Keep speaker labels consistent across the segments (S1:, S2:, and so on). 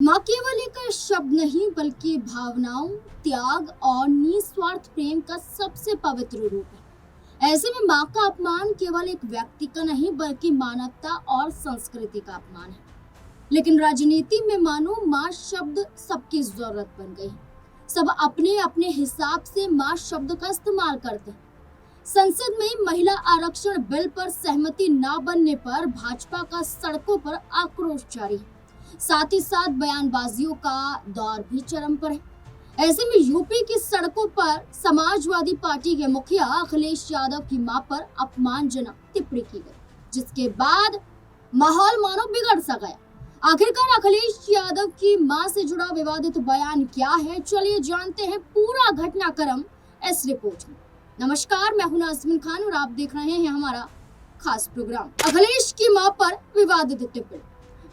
S1: माँ केवल एक शब्द नहीं बल्कि भावनाओं, त्याग और निस्वार्थ प्रेम का सबसे पवित्र रूप है। ऐसे में माँ का अपमान केवल एक व्यक्ति का नहीं बल्कि मानवता और संस्कृति का अपमान है। लेकिन राजनीति में मानो माँ शब्द सबकी जरूरत बन गई है। सब अपने अपने हिसाब से माँ शब्द का इस्तेमाल करते हैं। संसद में महिला आरक्षण बिल पर सहमति न बनने पर भाजपा का सड़कों पर आक्रोश जारी है। साथ ही साथ बयानबाजियों का दौर भी चरम पर है। ऐसे में यूपी की सड़कों पर समाजवादी पार्टी के मुखिया अखिलेश यादव की मां पर अपमानजनक टिप्पणी की गई, जिसके बाद माहौल मानो बिगड़ सा गया। आखिरकार अखिलेश यादव की मां से जुड़ा विवादित बयान क्या है, चलिए जानते हैं पूरा घटनाक्रम इस रिपोर्ट में। नमस्कार, मैं हूं नाज़मीन खान और आप देख रहे हैं हमारा खास प्रोग्राम। अखिलेश की मां पर विवादित टिप्पणी।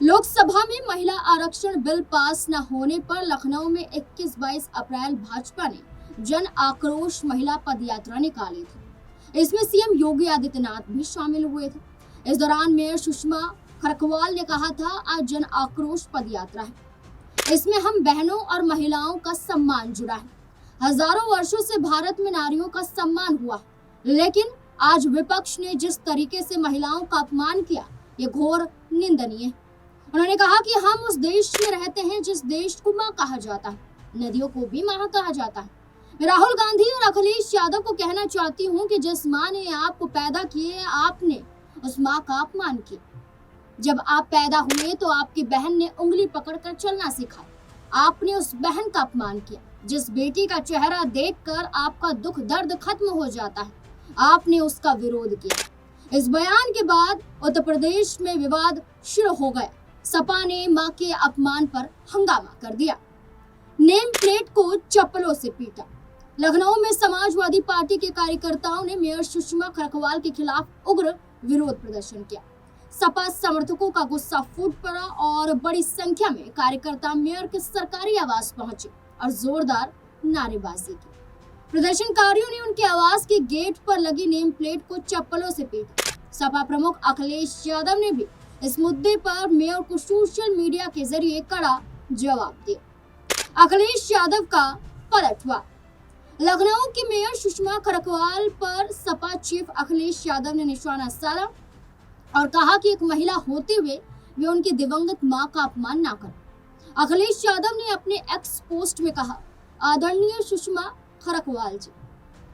S1: लोकसभा में महिला आरक्षण बिल पास न होने पर लखनऊ में 21-22 अप्रैल भाजपा ने जन आक्रोश महिला पदयात्रा निकाली थी। इसमें सीएम योगी आदित्यनाथ भी शामिल हुए थे। इस दौरान मेयर सुषमा खरकवाल ने कहा था, आज जन आक्रोश पदयात्रा है, इसमें हम बहनों और महिलाओं का सम्मान जुड़ा है। हजारों वर्षों से भारत में नारियों का सम्मान हुआ, लेकिन आज विपक्ष ने जिस तरीके से महिलाओं का अपमान किया, ये घोर निंदनीय है। उन्होंने कहा कि हम उस देश में रहते हैं जिस देश को माँ कहा जाता है, नदियों को भी माँ कहा जाता है। मैं राहुल गांधी और अखिलेश यादव को कहना चाहती हूँ कि जिस माँ ने आपको पैदा किए, आपने उस माँ का अपमान किया। जब आप पैदा हुए तो आपकी बहन ने उंगली पकड़कर चलना सिखाया, आपने उस बहन का अपमान किया। जिस बेटी का चेहरा देखकर आपका दुख दर्द खत्म हो जाता है, आपने उसका विरोध किया। इस बयान के बाद उत्तर प्रदेश में विवाद शुरू हो गया। सपा ने मां के अपमान पर हंगामा कर दिया, नेम प्लेट को चप्पलों से पीटा। लखनऊ में समाजवादी पार्टी के कार्यकर्ताओं ने मेयर सुषमा खरकवाल के खिलाफ उग्र विरोध प्रदर्शन किया। सपा समर्थकों का गुस्सा फूट पड़ा और बड़ी संख्या में कार्यकर्ता मेयर के सरकारी आवास पहुंचे और जोरदार नारेबाजी की। प्रदर्शनकारियों ने उनके आवास के गेट पर लगी नेम प्लेट को चप्पलों से पीटा। सपा प्रमुख अखिलेश यादव ने भी इस मुद्दे पर मेयर को सोशल मीडिया के जरिए कड़ा जवाब दिया। अखिलेश यादव का पलटवार। लखनऊ की मेयर सुषमा खरकवाल पर सपा चीफ अखिलेश यादव ने निशाना साधा और कहा कि एक महिला होते हुए वे उनकी दिवंगत मां का अपमान ना करें। अखिलेश यादव ने अपने एक्स पोस्ट में कहा, आदरणीय सुषमा खरकवाल जी,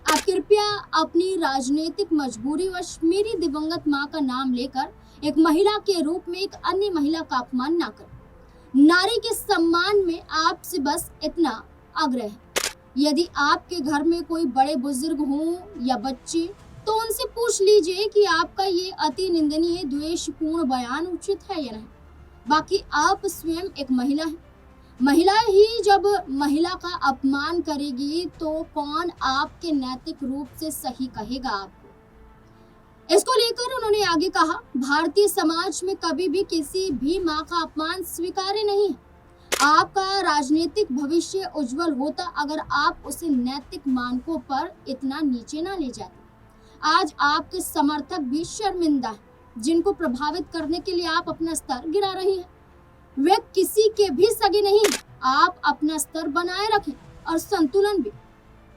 S1: आप कृपया अपनी राजनीतिक मजबूरीवश मेरी दिवंगत मां का नाम लेकर एक महिला के रूप में एक अन्य महिला का अपमान ना करें। नारी के सम्मान में आपसे बस इतना आग्रह है। यदि आपके घर में कोई बड़े बुजुर्ग हों या बच्चे, तो उनसे पूछ लीजिए कि आपका ये अति निंदनीय द्वेषपूर्ण बयान उचित है या नहीं। बाकी आप स्वयं एक महिला हैं। महिला ही जब महिला का अपमान करेगी तो कौन आपके नैतिक रूप से सही कहेगा आपको। इसको लेकर उन्होंने आगे कहा, भारतीय समाज में कभी भी किसी भी मां का अपमान स्वीकार्य नहीं है। आपका राजनीतिक भविष्य उज्जवल होता अगर आप उसे नैतिक मानकों पर इतना नीचे ना ले जाते। आज आपके समर्थक भी शर्मिंदा हैं, जिनको प्रभावित करने के लिए आप अपना स्तर गिरा रही हैं। वे किसी के भी सगे नहीं हैं। आप अपना स्तर बनाए रखें और संतुलन भी।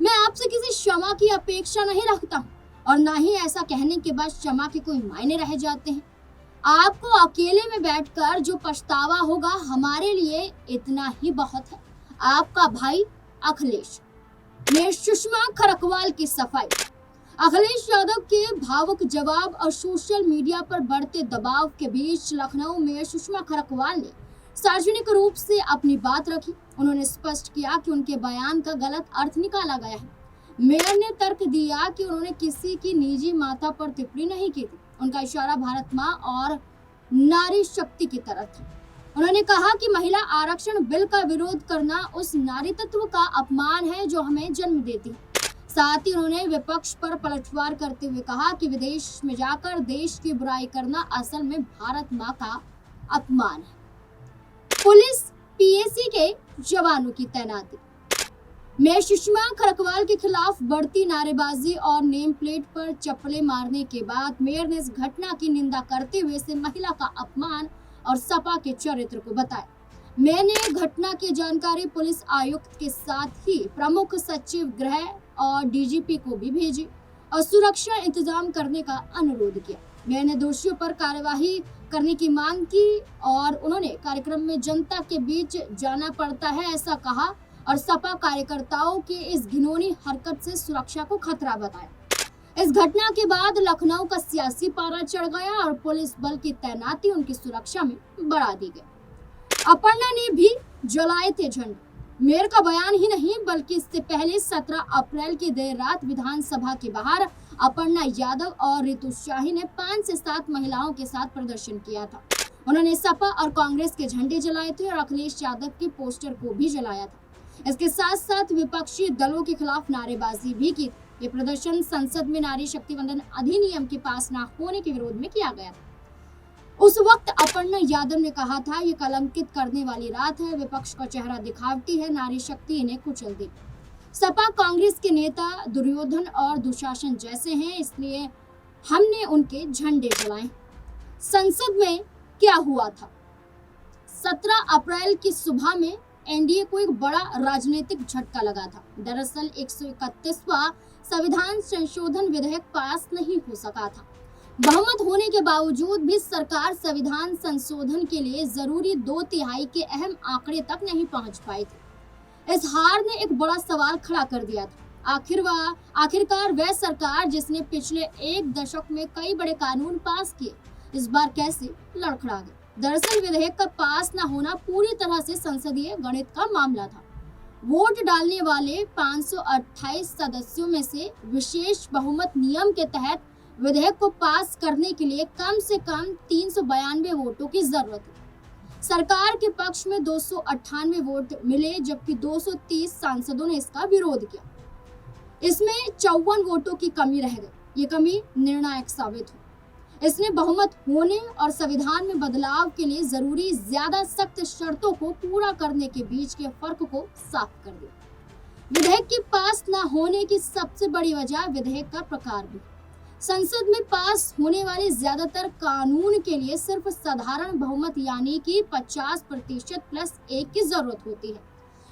S1: मैं आपसे किसी क्षमा की अपेक्षा नहीं रखता हूँ और ना ही ऐसा कहने के बाद क्षमा के कोई मायने रह जाते हैं। आपको अकेले में बैठकर जो पछतावा होगा, हमारे लिए इतना ही बहुत है। आपका भाई अखिलेश। मेयर सुषमा खरकवाल की सफाई। अखिलेश यादव के भावुक जवाब और सोशल मीडिया पर बढ़ते दबाव के बीच लखनऊ मेयर सुषमा खरकवाल ने सार्वजनिक रूप से अपनी बात रखी। उन्होंने स्पष्ट किया कि उनके बयान का गलत अर्थ निकाला गया है। मेयर ने तर्क दिया कि उन्होंने किसी की निजी माता पर टिप्पणी नहीं की थी। उनका इशारा भारत माँ और नारी शक्ति की तरफ था। उन्होंने कहा कि महिला आरक्षण बिल का विरोध करना उस नारी तत्व का अपमान है जो हमें जन्म देती है। साथ ही उन्होंने विपक्ष पर पलटवार करते हुए कहा कि विदेश में जाकर देश की बुराई करना असल में भारत माँ का अपमान है। पुलिस पीएसी के जवानों की तैनाती। मेयर सुषमा खरकवाल के खिलाफ बढ़ती नारेबाजी और नेम प्लेट पर चप्पलें मारने के बाद मेयर ने इस घटना की निंदा करते हुए इसे महिला का अपमान और सपा के चरित्र को बताया। मैंने घटना की जानकारी पुलिस आयुक्त के साथ ही प्रमुख सचिव गृह और डीजीपी को भी भेजी और सुरक्षा इंतजाम करने का अनुरोध किया। मैंने दोषियों पर कार्यवाही करने की मांग की और उन्होंने कार्यक्रम में जनता के बीच जाना पड़ता है ऐसा कहा और सपा कार्यकर्ताओं के इस घिनौनी हरकत से सुरक्षा को खतरा बताया। इस घटना के बाद लखनऊ का सियासी पारा चढ़ गया और पुलिस बल की तैनाती उनकी सुरक्षा में बढ़ा दी गई। अपर्णा ने भी जलाए थे झंडे। मेयर का बयान ही नहीं बल्कि इससे पहले 17 अप्रैल की देर रात विधानसभा के बाहर अपर्णा यादव और रितु शाही ने 5 से 7 महिलाओं के साथ प्रदर्शन किया था। उन्होंने सपा और कांग्रेस के झंडे जलाए थे और अखिलेश यादव के पोस्टर को भी जलाया था। इसके साथ साथ विपक्षी दलों के खिलाफ नारेबाजी भी की। ये प्रदर्शन संसद में नारी शक्ति वंदन अधिनियम के पास न होने के विरोध में किया गया था। उस वक्त अपर्णा यादव ने कहा था, ये कलंकित करने वाली रात है, विपक्ष का चेहरा दिखावटी है, नारी शक्ति इन्हें कुचल दी। सपा कांग्रेस के नेता दुर्योधन और दुशासन जैसे हैं, इसलिए हमने उनके झंडे जलाए। संसद में क्या हुआ था? 17 अप्रैल की सुबह में एनडीए को एक बड़ा राजनीतिक झटका लगा था। दरअसल 131वां संविधान संशोधन विधेयक पास नहीं हो सका था। बहुमत होने के बावजूद भी सरकार संविधान संशोधन के लिए जरूरी 2/3 के अहम आंकड़े तक नहीं पहुंच पाई थी। इस हार ने एक बड़ा सवाल खड़ा कर दिया था। आखिरकार वह सरकार जिसने पिछले एक दशक में कई बड़े कानून पास किए, इस बार कैसे लड़खड़ा गई? दरअसल विधेयक का पास न होना पूरी तरह से संसदीय गणित का मामला था। वोट डालने वाले 528 सदस्यों में से विशेष बहुमत नियम के तहत विधेयक को पास करने के लिए कम से कम 392 वोटों की जरूरत है। सरकार के पक्ष में 298 वोट मिले जबकि 230 सांसदों ने इसका विरोध किया। इसमें 54 वोटों की कमी रह गई। ये कमी निर्णायक साबित हुई। इसने बहुमत होने और संविधान में बदलाव के लिए जरूरी ज्यादा सख्त शर्तों को पूरा करने के बीच के फर्क को साफ कर दिया। विधेयक के पास न होने की सबसे बड़ी वजह विधेयक का प्रकार भी। संसद में पास होने वाले ज्यादातर कानून के लिए सिर्फ साधारण बहुमत यानी कि 50% + 1 की जरूरत होती है।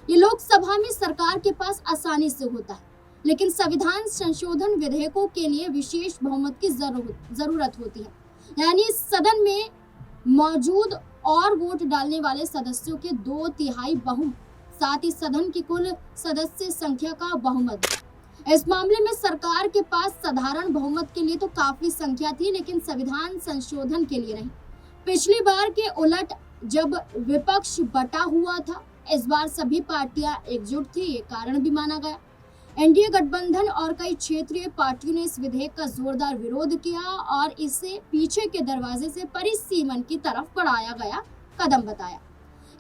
S1: ये लोकसभा में सरकार के पास आसानी से होता है, लेकिन संविधान संशोधन विधेयकों के लिए विशेष बहुमत की जरूरत होती है, यानी सदन में मौजूद और वोट डालने वाले सदस्यों के 2/3 बहुमत, साथ ही सदन की कुल सदस्य संख्या का बहुमत। इस मामले में सरकार के पास साधारण बहुमत के लिए तो काफी संख्या थी, लेकिन संविधान संशोधन के लिए नहीं। पिछली बार के उलट जब विपक्ष बटा हुआ था, इस बार सभी पार्टियां एकजुट थी। ये कारण भी माना गया। एनडीए गठबंधन और कई क्षेत्रीय पार्टियों ने इस विधेयक का जोरदार विरोध किया और इसे पीछे के दरवाजे से परिसीमन की तरफ बढ़ाया गया कदम बताया।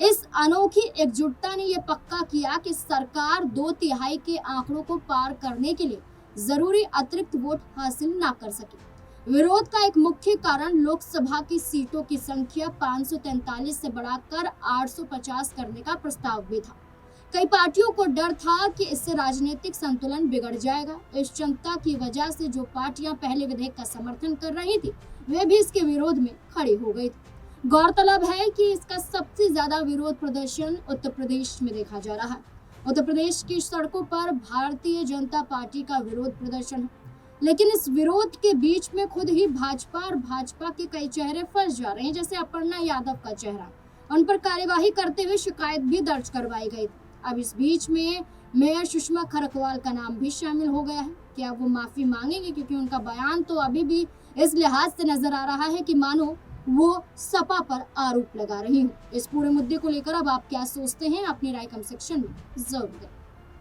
S1: इस अनोखी एकजुटता ने यह पक्का किया कि सरकार 2/3 के आंकड़ों को पार करने के लिए जरूरी अतिरिक्त वोट हासिल न कर सके। विरोध का एक मुख्य कारण लोकसभा की सीटों की संख्या 543 से बढ़ाकर 850 करने का प्रस्ताव भी था। कई पार्टियों को डर था कि इससे राजनीतिक संतुलन बिगड़ जाएगा। इस चिंता की वजह से जो पार्टियां पहले विधेयक का समर्थन कर रही थी, वे भी इसके विरोध में खड़ी हो गई थी। गौरतलब है कि इसका सबसे ज्यादा विरोध प्रदर्शन उत्तर प्रदेश में देखा जा रहा है। उत्तर प्रदेश की सड़कों पर भारतीय जनता पार्टी का विरोध प्रदर्शन है, लेकिन इस विरोध के बीच में खुद ही भाजपा और भाजपा के कई चेहरे फंस जा रहे हैं, जैसे अपर्णा यादव का चेहरा। उन पर कार्यवाही करते हुए शिकायत भी दर्ज करवाई गई। अब इस बीच में मेयर सुषमा खरकवाल का नाम भी शामिल हो गया है। क्या वो माफी मांगेंगे? क्योंकि उनका बयान तो अभी भी इस लिहाज से नजर आ रहा है कि मानो वो सपा पर आरोप लगा रही हूँ। इस पूरे मुद्दे को लेकर अब आप क्या सोचते हैं? अपनी राय कमेंट सेक्शन में जरूर दें।